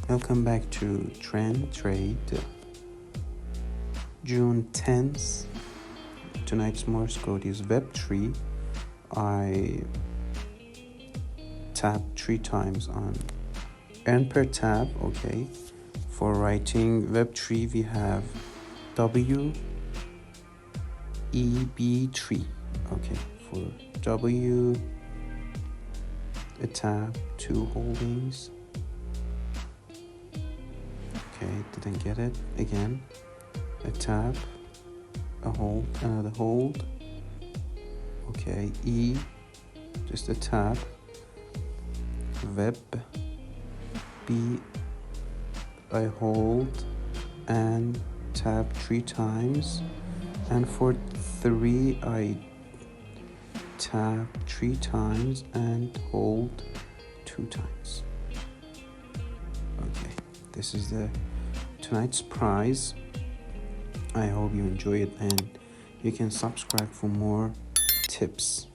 Welcome back to Trend Trade. June 10th. Tonight's Morse code is Web3. I tap 3 times on N per tab. Okay. For writing Web3, we have WEB3. Okay. For W, a tab, 2 holdings. Okay, didn't get it. Again, a tab, a hold, another hold. Okay, E, just a tab. Web, B, I hold and tab 3 times. And for 3, I tab 3 times and hold 2 times. Okay, this is tonight's prize. I hope you enjoy it, and you can subscribe for more tips.